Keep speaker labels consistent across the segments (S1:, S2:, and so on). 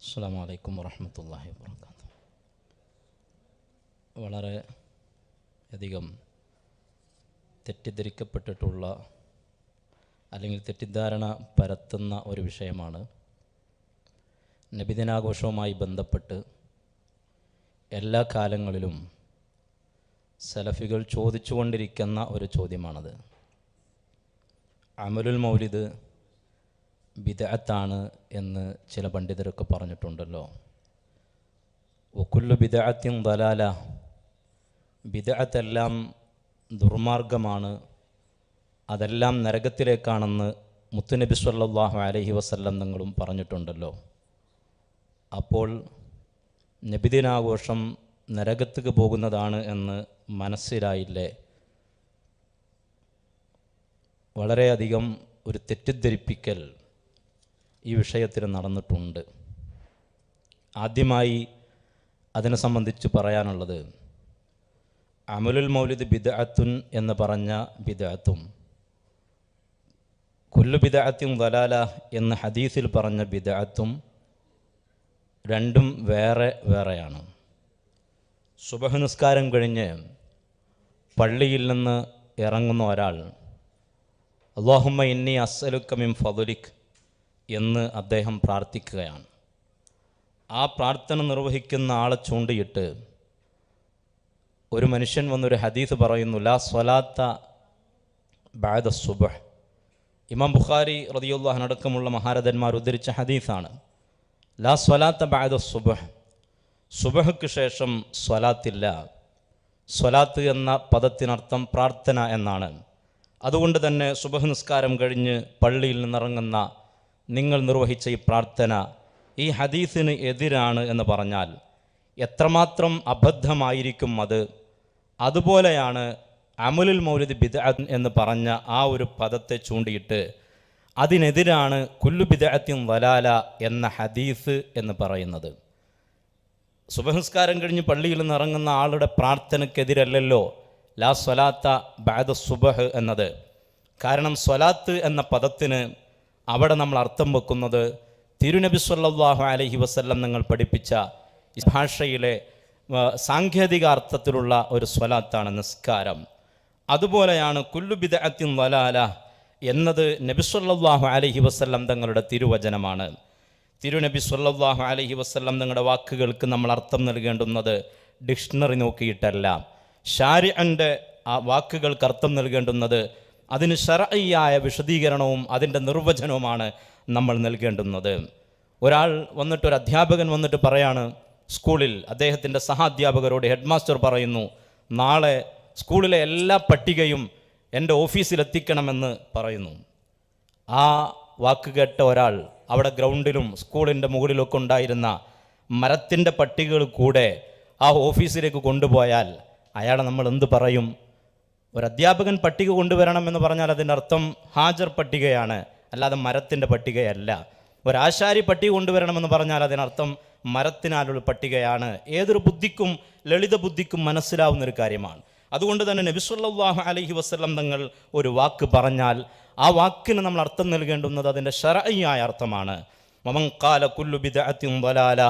S1: അസ്സലാമു അലൈക്കും വറഹ്മത്തുള്ളാഹി വബറകാതുഹു. വളരെ അധികം തെറ്റിദ്ധരിക്കപ്പെട്ടിട്ടുള്ള അല്ലെങ്കിൽ തെറ്റിദ്ധാരണ പരത്തുന്ന ഒരു വിഷയമാണ് നബിദിനാഘോഷവുമായി ബന്ധപ്പെട്ട് എല്ലാ കാലങ്ങളിലും സലഫികൾ ചോദിച്ചുകൊണ്ടിരിക്കുന്ന ഒരു ചോദ്യമാണത്. അമലുൽ മൗലിദ് ബിദ്അത്താണ് എന്ന് ചില പണ്ഡിതരൊക്കെ പറഞ്ഞിട്ടുണ്ടല്ലോ. വകുല്ലു ബിദ്അത്തിൻ ദലാല, ബിദ്അത്തെല്ലാം ദുർമാർഗമാണ്, അതെല്ലാം നരകത്തിലേക്കാണെന്ന് മുത്തുനബി സ്വല്ലല്ലാഹു അലൈഹി വസല്ലം തങ്ങളും പറഞ്ഞിട്ടുണ്ടല്ലോ. അപ്പോൾ നബിദിനാഘോഷം നരകത്തേക്ക് പോകുന്നതാണ് എന്ന് മനസ്സിലായില്ലേ? വളരെയധികം ഒരു തെറ്റിദ്ധരിപ്പിക്കൽ ഈ വിഷയത്തിൽ നടന്നിട്ടുണ്ട്. ആദ്യമായി അതിനെ സംബന്ധിച്ച് പറയാനുള്ളത്, അമലുൽ മൗലിദ് ബിദ്അത്തുൻ എന്ന് പറഞ്ഞ ബിദ്അത്തും കുല്ലു ബിദ്അത്തിൻ ദലാല എന്ന് ഹദീസിൽ പറഞ്ഞ ബിദ്അത്തും രണ്ടും വേറെ വേറെയാണ്. സുബഹ് നിസ്കാരം കഴിഞ്ഞ് പള്ളിയിൽ നിന്ന് ഇറങ്ങുന്ന ഒരാൾ അല്ലാഹുമ്മ ഇന്നി അസ്അലുക മിൻ ഫദ്ലിക് എന്ന് അദ്ദേഹം പ്രാർത്ഥിക്കുകയാണ്. ആ പ്രാർത്ഥന നിർവഹിക്കുന്ന ആളെ ചൂണ്ടിയിട്ട് ഒരു മനുഷ്യൻ വന്നൊരു ഹദീസ് പറയുന്നു, ലാ സ്വലാത്ത ബഅദ സുബ്ഹ്. ഇമാം ബുഖാരി റളിയല്ലാഹു അൻഹു അടക്കമുള്ള മഹാരഥന്മാർ ഉദ്ധരിച്ച ഹദീസാണ്. ലാ സ്വലാത്ത ബഅദ സുബ്ഹ്, സുബ്ഹ്ക്ക് ശേഷം സ്വലാത്തില്ല. സ്വലാത്ത് എന്ന പദത്തിനർത്ഥം പ്രാർത്ഥന എന്നാണ്. അതുകൊണ്ട് തന്നെ സുബ്ഹ് നിസ്കാരം കഴിഞ്ഞ് പള്ളിയിൽ നിന്നിറങ്ങുന്ന നിങ്ങൾ നിർവഹിച്ച ഈ പ്രാർത്ഥന ഈ ഹദീസിന് എതിരാണ് എന്ന് പറഞ്ഞാൽ എത്രമാത്രം അബദ്ധമായിരിക്കും അത്. അതുപോലെയാണ് അമലുൽ മൗലിദ് ബിദ്അത്ത് എന്ന് പറഞ്ഞ ആ ഒരു പദത്തെ ചൂണ്ടിയിട്ട് അതിനെതിരാണ് കുല്ലു ബിദ്അത്തിൻ ദലാല എന്ന ഹദീസ് എന്ന് പറയുന്നത്. സുബ്ഹ് നിസ്കാരം കഴിഞ്ഞ് പള്ളിയിൽ നിന്ന് ഇറങ്ങുന്ന ആളുടെ പ്രാർത്ഥനയ്ക്കെതിരല്ലല്ലോ ലാ സ്വലാത്ത ബഅദ സുബ്ഹ് എന്നത്. കാരണം സ്വലാത്ത് എന്ന പദത്തിന് അവിടെ നമ്മൾ അർത്ഥം വെക്കുന്നത് തിരുനബി സ്വല്ലല്ലാഹു അലൈഹി വസല്ലം നിങ്ങൾ പഠിപ്പിച്ച ഭാഷയിലെ സാങ്കേതിക അർത്ഥത്തിലുള്ള ഒരു സ്വലാത്താണ് നിസ്കാരം. അതുപോലെയാണ് കുല്ലു ബിദ്അത്തിൻ ദലാല എന്നത് നബി സ്വല്ലല്ലാഹു അലൈഹി വസല്ലം തങ്ങളുടെ തിരുവചനമാണ്. തിരുനബി സ്വല്ലല്ലാഹു അലൈഹി വസല്ലം തങ്ങളുടെ വാക്കുകൾക്ക് നമ്മൾ അർത്ഥം നൽകേണ്ടുന്നത് ഡിക്ഷണറി നോക്കിയിട്ടല്ല. ശാരിഅന്റെ ആ വാക്കുകൾക്ക് അർത്ഥം നൽകേണ്ടുന്നത് അതിന് ശർഈയായ വിശദീകരണവും അതിൻ്റെ നിർവചനവുമാണ് നമ്മൾ നൽകേണ്ടുന്നത്. ഒരാൾ വന്നിട്ട്, ഒരു അധ്യാപകൻ വന്നിട്ട് പറയാണ് സ്കൂളിൽ അദ്ദേഹത്തിൻ്റെ സഹാധ്യാപകരോട്, ഹെഡ് മാസ്റ്റർ പറയുന്നു, നാളെ സ്കൂളിലെ എല്ലാ പട്ടികയും എൻ്റെ ഓഫീസിലെത്തിക്കണമെന്ന് പറയുന്നു. ആ വാക്ക് കേട്ട ഒരാൾ അവിടെ ഗ്രൗണ്ടിലും സ്കൂളിൻ്റെ മുകളിലൊക്കെ ഉണ്ടായിരുന്ന മരത്തിൻ്റെ പട്ടികകൾ കൂടെ ആ ഓഫീസിലേക്ക് കൊണ്ടുപോയാൽ അയാളെ നമ്മൾ എന്ത് പറയും? ഒരു അധ്യാപകൻ പട്ടിക കൊണ്ടുവരണമെന്ന് പറഞ്ഞാൽ അതിൻ്റെ അർത്ഥം ഹാജർ പട്ടികയാണ്, അല്ലാതെ മരത്തിൻ്റെ പട്ടികയല്ല. ഒരാശാരി പട്ടിക കൊണ്ടുവരണമെന്ന് പറഞ്ഞാൽ അതിനർത്ഥം മരത്തിനാലുള്ള പട്ടികയാണ്. ഏതൊരു ബുദ്ധിക്കും ലളിത ബുദ്ധിക്കും മനസ്സിലാവുന്നൊരു കാര്യമാണ്. അതുകൊണ്ട് തന്നെ നബി സ്വല്ലല്ലാഹു അലൈഹി വസല്ലം തങ്ങൾ ഒരു വാക്ക് പറഞ്ഞാൽ ആ വാക്കിന് നമ്മൾ അർത്ഥം നൽകേണ്ടുന്നത് അതിൻ്റെ ശർഈയായ അർത്ഥമാണ്. വമൻ ഖാല കുല്ലു ബിദ്അത്തിൻ ദലാല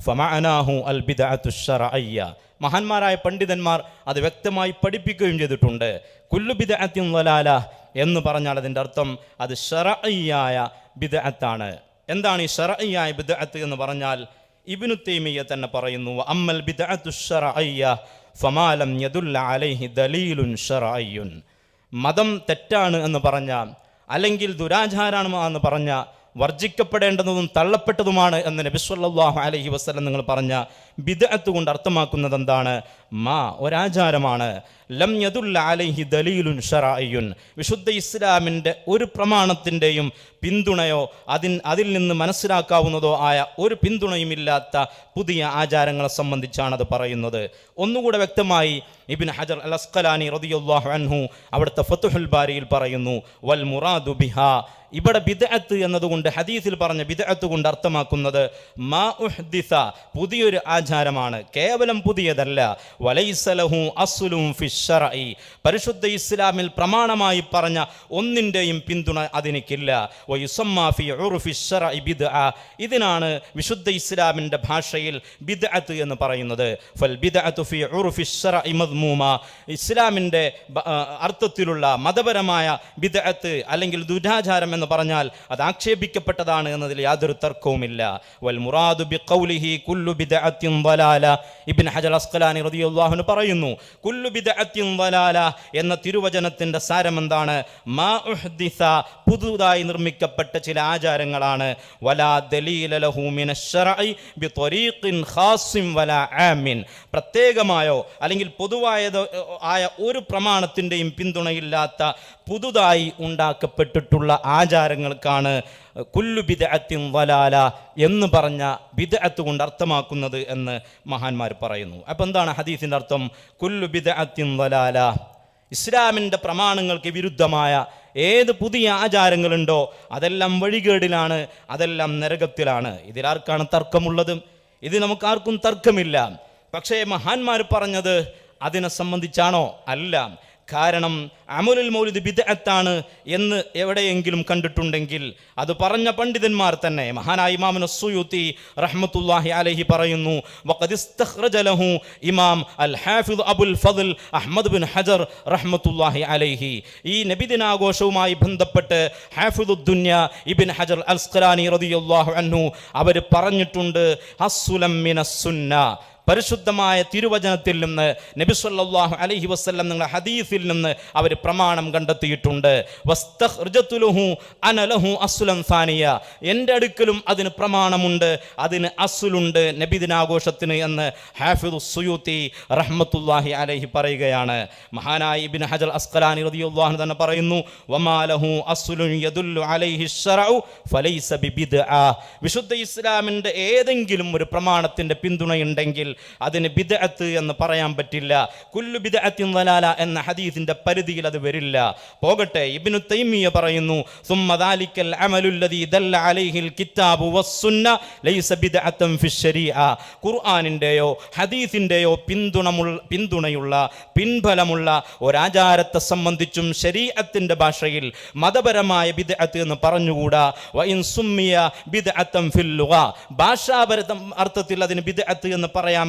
S1: ഫമഅനാഹു അൽ ബിദ്അത്തു ശർഈയ. മഹാന്മാരായ പണ്ഡിതന്മാർ അത് വ്യക്തമായി പഠിപ്പിക്കുകയും ചെയ്തിട്ടുണ്ട്. കുല്ലു ബിദ്അത്തിൻ ദലാല എന്ന് പറഞ്ഞാൽ അതിൻ്റെ അർത്ഥം അത് ശർഈയായ ബിദ്അത്താണ്. എന്താണ് ഈ ശർഈയായ ബിദ്അത്ത് എന്ന് പറഞ്ഞാൽ? ഇബ്നു തൈമിയ്യ തന്നെ പറയുന്നു, അമ്മൽ ബിദ്അത്തു ശർഈയ ഫമാ ലം യദുല്ല അലൈഹി ദലീലുൻ ശർഈയുൻ. മതം തെറ്റാണ് എന്ന് പറഞ്ഞ, അല്ലെങ്കിൽ ദുരാചാരമാണ് എന്ന് പറഞ്ഞ, വർജിക്കപ്പെടേണ്ടതും തള്ളപ്പെട്ടതുമാണ് എന്ന് നബി സ്വല്ലല്ലാഹു അലൈഹി വസല്ലം നിങ്ങൾ പറഞ്ഞ ബിദ്അത്ത് കൊണ്ട് അർത്ഥമാക്കുന്നത് എന്താണ്? ഒരാചാരമാണ്. ലം യദുല്ല അലൈഹി ദലീലുൻ ശർഈയുൻ. വിശുദ്ധ ഇസ്ലാമിൻ്റെ ഒരു പ്രമാണത്തിൻ്റെയും പിന്തുണയോ അതിൽ നിന്ന് മനസ്സിലാക്കാവുന്നതോ ആയ ഒരു പിന്തുണയുമില്ലാത്ത പുതിയ ആചാരങ്ങളെ സംബന്ധിച്ചാണ് അത് പറയുന്നത്. ഒന്നുകൂടെ വ്യക്തമായി ഇബ്നു ഹജർ അൽ അസ്ഖലാനി റളിയല്ലാഹു അൻഹു അവിടുത്തെ ഫത്ഹുൽ ബാരിയിൽ പറയുന്നു, വൽ മുറാദു ബിഹാ. ഇവിടെ ബിദ്അത്ത് എന്നതുകൊണ്ട് ഹദീസിൽ പറഞ്ഞ ബിദ്അത്ത് കൊണ്ട് അർത്ഥമാക്കുന്നത് മാ ഉഹ്ദിസ, പുതിയൊരു ആചാരം ആചാരമാണ്, കേവലം പുതിയതല്ല. വലൈസ ലഹു അസ്ലുൻ ഫിശ്ശറഇ, പരിശുദ്ധ ഇസ്ലാമിൽ പ്രമാണമായി പറഞ്ഞ ഒന്നിൻ്റെയും പിന്തുണ അതിനിക്കില്ല. വയുസമ്മാ ഫി ഉർഫി ശറഇ ബിദ്അ, ഇതിനാണ് വിശുദ്ധ ഇസ്ലാമിൻ്റെ ഭാഷയിൽ ബിദ്അത്ത് എന്ന് പറയുന്നത്. ഫൽ ബിദ്അത്തു ഫി ഉർഫി ശറഇ മദ്മൂമ, ഇസ്ലാമിൻ്റെ അർത്ഥത്തിലുള്ള മതപരമായ ബിദ്അത്ത് അല്ലെങ്കിൽ ദുരാചാരം എന്ന് പറഞ്ഞാൽ അത് ആക്ഷേപിക്കപ്പെട്ടതാണ് എന്നതിൽ യാതൊരു തർക്കവുമില്ല. വൽ മുറാദു ബിഖൗലിഹി കുല്ലു ബിദ്അത്തിൻ ളലാല, ഇബ്നു ഹജർ അസ്ഖലാനി റളിയല്ലാഹു അൻഹു പറയുന്നു, കുല്ലു ബിദ്അത്തിൻ ളലാല എന്ന തിരുവചനത്തിൻ്റെ സാരം എന്താണ്? മാ ഉഹ്ദിസ, പുതുതായി നിർമ്മിക്കപ്പെട്ട ചില ആചാരങ്ങളാണ്. വലാ ദലീല ലഹു മിനശ് ശറഇ ബിത്വരീഖിൻ ഖാസിൻ വലാ ആമിൻ, പ്രത്യേകമായോ അല്ലെങ്കിൽ പൊതുവായതോ ആയ ഒരു പ്രമാണത്തിൻ്റെയും പിന്തുണയില്ലാത്ത പുതുതായി ഉണ്ടാക്കപ്പെട്ടിട്ടുള്ള ആചാരങ്ങൾക്കാണ് കുല്ലു ബിദ്അത്തിൻ ളലാല എന്ന് പറഞ്ഞ ബിദ്അത്ത് കൊണ്ട് അർത്ഥമാക്കുന്നത് എന്ന് മഹാന്മാർ പറയുന്നു. അപ്പോൾ എന്താണ് ഹദീസിൻ്റെ അർത്ഥം? കുല്ലു ബിദ്അത്തിൻ ളലാല, ഇസ്ലാമിൻ്റെ പ്രമാണങ്ങൾക്ക് വിരുദ്ധമായ ഏത് പുതിയ ആചാരങ്ങളുണ്ടോ അതെല്ലാം വഴികേടിലാണ്, അതെല്ലാം നരകത്തിലാണ്. ഇതിലാർക്കാണ് തർക്കമുള്ളത്? ഇത് നമുക്കാർക്കും തർക്കമില്ല. പക്ഷേ മഹാന്മാർ പറഞ്ഞത് അതിനെ സംബന്ധിച്ചാണോ? അല്ല. കാരണം അമലുൽ മൗലിദ് ബിദ്അത്താണ് എന്ന് എവിടെയെങ്കിലും കണ്ടിട്ടുണ്ടെങ്കിൽ അത് പറഞ്ഞ പണ്ഡിതന്മാർ തന്നെ, മഹാനായ ഇമാം സുയൂത്തി റഹ്മത്തുള്ളാഹി അലൈഹി പറയുന്നു, വഖദ് ഇസ്തഖ്റജ ലഹു ഇമാം അൽ ഹാഫിദ് അബുൽ ഫദ്ൽ അഹ്മദ് ബിൻ ഹജർ റഹ്മത്തുള്ളാഹി അലൈഹി, ഈ നബിദിനാഘോഷവുമായി ബന്ധപ്പെട്ട് ഹാഫിദുദ്ദുന്യ ഇബ്നു ഹജർ അൽ അസ്ഖലാനി റളിയല്ലാഹു അൻഹു അവർ പറഞ്ഞിട്ടുണ്ട്, അസ്സുലം മിനസ് സുന്ന, പരിശുദ്ധമായ തിരുവചനത്തിൽ നിന്ന് നബി സല്ലല്ലാഹു അലൈഹി വസല്ലം നിങ്ങളുടെ ഹദീസിൽ നിന്ന് അവർ പ്രമാണം കണ്ടെത്തിയിട്ടുണ്ട്. വസ്തഖ്റജതുലഹു അന ലഹു അസ്ലൻ സാനിയ, എൻ്റെ അടുക്കലും അതിന് പ്രമാണമുണ്ട്, അതിന് അസ്ലുണ്ട് നബിദിനാഘോഷത്തിന് എന്ന് ഹാഫിദു സുയൂത്തി റഹ്മത്തുള്ളാഹി അലൈഹി പറയുകയാണ്. മഹാനായ ഇബ്നു ഹജർ അസ്ഖലാനി റളിയല്ലാഹു അൻഹു തന്നെ പറയുന്നു, വമാ ലഹു അസ്ലുൻ യദുല്ലു അലൈഹി ശറഉ ഫലൈസ ബിബിദ്അ, വിശുദ്ധ ഇസ്ലാമിൻ്റെ ഏതെങ്കിലും ഒരു പ്രമാണത്തിൻ്റെ പിന്തുണയുണ്ടെങ്കിൽ അതിന് ബിദ്അത്ത് എന്ന് പറയാൻ പറ്റില്ല. കുല്ലു ബിദ്അത്തിൻ ളലാല എന്ന ഹദീസിന്റെ പരിധിയിൽ അത് വരില്ല. പോകട്ടെ, ഇബ്നു തൈമിയ്യ പറയുന്നു, സുമ്മ ദാലിക്കൽ അമലുല്ലദീ ദല്ല അലൈഹിൽ കിതാബു വസ്സുന്ന ലൈസ ബിദ്അത്തൻ ഫിശ്ശരീഅ, ഖുർആനിന്റെയോ ഹദീസിന്റെയോ പിന്തുണയുള്ള പിൻഫലമുള്ള ഒരാചാരത്തെ സംബന്ധിച്ചും ശരീഅത്തിന്റെ ഭാഷയിൽ മതപരമായ ബിദ്അത്ത് എന്ന് പറഞ്ഞുകൂടാ. വഇൻ സുമ്മിയ ബിദ്അത്തൻ ഫിൽ ലുഗ, ഭാഷാപര അർത്ഥത്തിൽ അതിന് ബിദ്അത്ത് എന്ന് പറയാമെങ്കിലും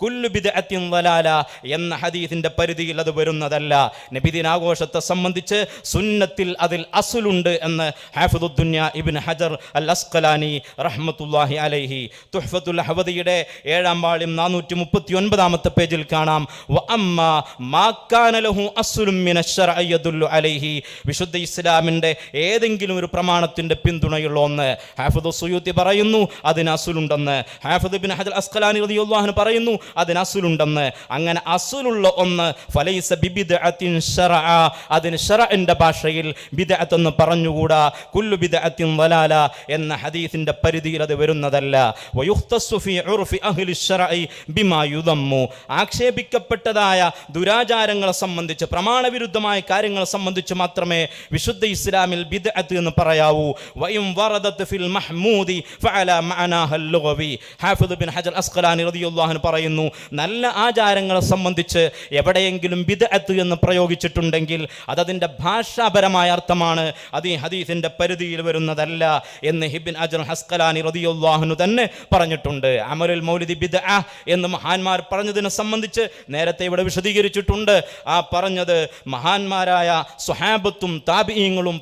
S1: കുല്ലു ബിദ്അത്തിൻ ളലാല എന്ന ഹദീസിന്റെ പരിധിയിൽ അത് വരുന്നതല്ല. നബിദിനാഘോഷത്തെ സംബന്ധിച്ച് സുന്നത്തിൽ അതിൽ അസ്ലുണ്ട് എന്ന് ഹാഫിദുദ്ദുന്യ ഇബ്നു ഹജർ അൽ അസ്ഖലാനി റഹ്മത്തുള്ളാഹി അലൈഹി തുഹ്ഫത്തുൽ അഹ്വദിയുടെ 7-ാം വാള്യം 439-ാമത്തെ പേജിൽ കാണാം, വഅമ്മാ മാ കാന ലഹു അസ്ലുൻ മിനശ് ശറഇ യദുല്ലു അലൈഹി, വിശുദ്ധ ഇസ്ലാമിന്റെ ഏതെങ്കിലും ഒരു പ്രമാണത്തിന്റെ പിന്തുണയുള്ള ഒന്ന്, ഹാഫിദു സുയൂത്തി പറയുന്നു അതിന് അസ്ലുണ്ടെന്ന്, ഹാഫിദ് ഇബ്നു ഹജർ അസ്ഖലാനി റളിയല്ലാഹു അൻഹു പറയുന്നു അതിന് അസ്ലുണ്ടെന്ന്. അങ്ങനെ അസ്ലുള്ള ഒന്ന് ഫലൈസ ബിബിദ്അത്തിൻ ശറഅ, അതിന് ശറഇന്റെ ഭാഷയിൽ ബിദ്അത്ത് എന്ന് പറഞ്ഞുകൂടാ. കുല്ലു ബിദ്അത്തിൻ ളലാല എന്ന ഹദീസിന്റെ പരിധിയിൽ അത് വരുന്നതല്ല. വയുഖ്തസ്സു ഫീ ഉർഫി അഹ്ലി ശറഇ ബിമാ യുദമ്മു, ആക്ഷേപിക്കപ്പെട്ടതായ ദുരാചാരങ്ങളെ സംബന്ധിച്ച് പ്രമാണവിരുദ്ധമായ കാര്യങ്ങളെ സംബന്ധിച്ച് മാത്രമേ വിശുദ്ധ ഇസ്ലാമിൽ ബിദ്അത്ത് എന്ന് പറയാവൂ. വഇൻ വറദത് ഫിൽ മഹ്മൂദി ഫഅലാ മഅനാഹൽ ലുഗവി, ഹാഫിദ് ഇബ്നു ഹജർ അസ്ഖലാനി റളിയല്ലാഹു അൻഹു പറയുന്നു, നല്ല ആചാരങ്ങളെ സംബന്ധിച്ച് എവിടെയെങ്കിലും ബിദ്അത്ത് എന്ന് പ്രയോഗിച്ചിട്ടുണ്ടെങ്കിൽ അതതിൻ്റെ ഭാഷാപരമായ അർത്ഥമാണ്, അത് ഈ ഹദീസിൻ്റെ പരിധിയിൽ വരുന്നതല്ല എന്ന് ഇബ്നു ഹജർ അസ്ഖലാനി റളിയല്ലാഹു അൻഹു തന്നെ പറഞ്ഞിട്ടുണ്ട്. അമലുൽ മൗലിദി ബിദ്അ എന്ന് മഹാന്മാർ പറഞ്ഞതിനെ സംബന്ധിച്ച് നേരത്തെ ഇവിടെ വിശദീകരിച്ചിട്ടുണ്ട്. ആ പറഞ്ഞത് മഹാന്മാരായ സ്വഹാബത്തും താബിഈങ്ങളും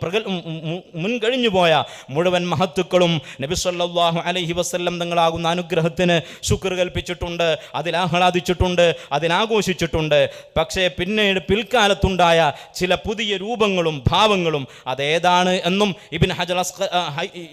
S1: മുൻകഴിഞ്ഞു പോയ മുഴുവൻ മഹത്തുക്കളും നബി സല്ലല്ലാഹു അലൈഹി വസല്ലം തങ്ങളാകുന്ന അനുഗ്രഹത്തിന് ശുക്ർ കൽപ്പിച്ചിട്ടുണ്ട്, അതിലാഹ്ലാദിച്ചിട്ടുണ്ട്, അതിനാഘോഷിച്ചിട്ടുണ്ട്. പക്ഷേ പിന്നീട് പിൽക്കാലത്തുണ്ടായ ചില പുതിയ രൂപങ്ങളും ഭാവങ്ങളും അതേതാണ് എന്നും ഇബ്നു ഹജർ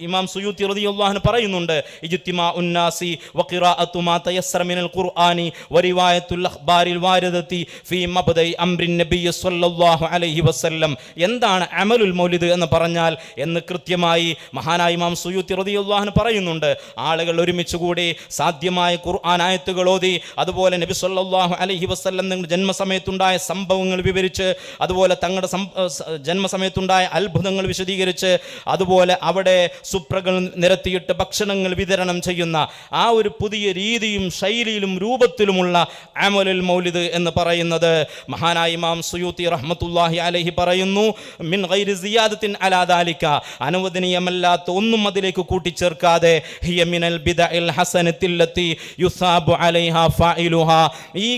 S1: ഇമാം സുയൂത്തി റളിയല്ലാഹു അൻഹു പറയുന്നുണ്ട്. ഇജ്തിമാഉൻ നാസി വഖിറാഅതു മാ തയസ്സറ മിനൽ ഖുർആനി വരിവായത്തുൽ അഖ്ബാരിൽ വാരിദതി ഫീ മബ്ദഇ അംറിൻ നബി സ്വല്ലല്ലാഹു അലൈഹി വസല്ലം, എന്താണ് അമലുൽ മൗലിദ് എന്ന് പറഞ്ഞാൽ എന്ന് കൃത്യമായി മഹാനായ ഇമാം സുയൂത്തി റളിയല്ലാഹു അൻഹു പറയുന്നുണ്ട്. ആളുകൾ ഒരുമിച്ച് കൂടി സാധ്യമായ ഖുർആൻ ആയത്തുകൾ ഓതി, അതുപോലെ നബി സല്ലല്ലാഹു അലൈഹി വസല്ലം തങ്ങളുടെ ജന്മസമയത്തുണ്ടായ സംഭവങ്ങൾ വിവരിച്ച്, അതുപോലെ തങ്ങളുടെ ജന്മസമയത്തുണ്ടായ അത്ഭുതങ്ങൾ വിശദീകരിച്ച്, അതുപോലെ അവിടെ സുപ്രകൾ നിരത്തിയിട്ട് ഭക്ഷണങ്ങൾ വിതരണം ചെയ്യുന്ന ആ ഒരു പുതിയ രീതിയും ശൈലിയിലും രൂപത്തിലുമുള്ള അമലുൽ മൗലിദ് എന്ന് പറയുന്നത് മഹാനായ ഇമാം സുയൂത്തി റഹ്മത്തുള്ളാഹി അലൈഹി പറയുന്നു, മിൻ ഗൈരി സിയാദത്തിൻ അലാ ദാലിക, അനുവദനീയമല്ലാത്ത ഒന്നും അതിലേക്ക് കൂട്ടിച്ചേർക്കാതെ, ഹിയ മിനൽ ബിദഇൽ ഹസനത്തില്ലത്തി യുസാബു അലൈഹാ ഫാഇലുഹാ, ഈ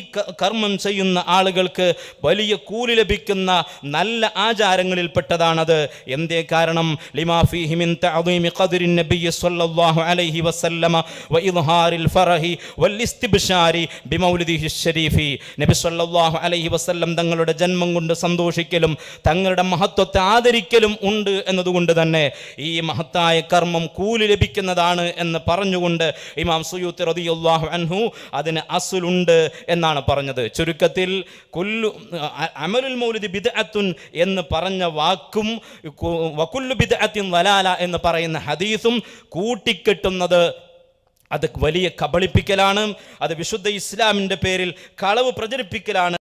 S1: കർമ്മം ചെയ്യുന്ന ആളുകൾക്ക് വലിയ കൂലി ലഭിക്കുന്ന നല്ല ആചാരങ്ങളിൽപ്പെട്ടതാണത്. എന്തേ കാരണം? ലിമാ ഫീഹി മിൻ തഅദീമി ഖദ്രി നബി സ്വല്ലല്ലാഹു അലൈഹി വസല്ലമ വഇദ്ഹാറിൽ ഫറഹി വൽഇസ്തിബ്ശാരി ബിമൗലിദിഹി ശരീഫി, നബി സ്വല്ലല്ലാഹു അലൈഹി വസല്ലം തങ്ങളുടെ ജന്മം കൊണ്ട് സന്തോഷിക്കലും തങ്ങളുടെ മഹത്വത്തെ ആദരിക്കലും ഉണ്ട് എന്നതുകൊണ്ട് തന്നെ ഈ മഹത്തായ കർമ്മം കൂലി ലഭിക്കുന്നതാണ് എന്ന് പറഞ്ഞുകൊണ്ട് ഇമാം സുയൂത്തി റളിയല്ലാഹു അൻഹു അതിന് അസ്ലുണ്ട് എന്നാണ് പറഞ്ഞത്. ചുരുക്കത്തിൽ കുല്ലു അമലുൽ മൗലിദ് ബിദ്അത്തുൻ എന്ന് പറഞ്ഞ വാക്കും വകുല്ലു ബിദ്അത്തിൻ ദലാല എന്ന് പറയുന്ന ഹദീസും കൂട്ടിക്കെട്ടുന്നത് അത് വലിയ കബളിപ്പിക്കലാണ്. അത് വിശുദ്ധ ഇസ്ലാമിൻ്റെ പേരിൽ കളവ് പ്രചരിപ്പിക്കലാണ്.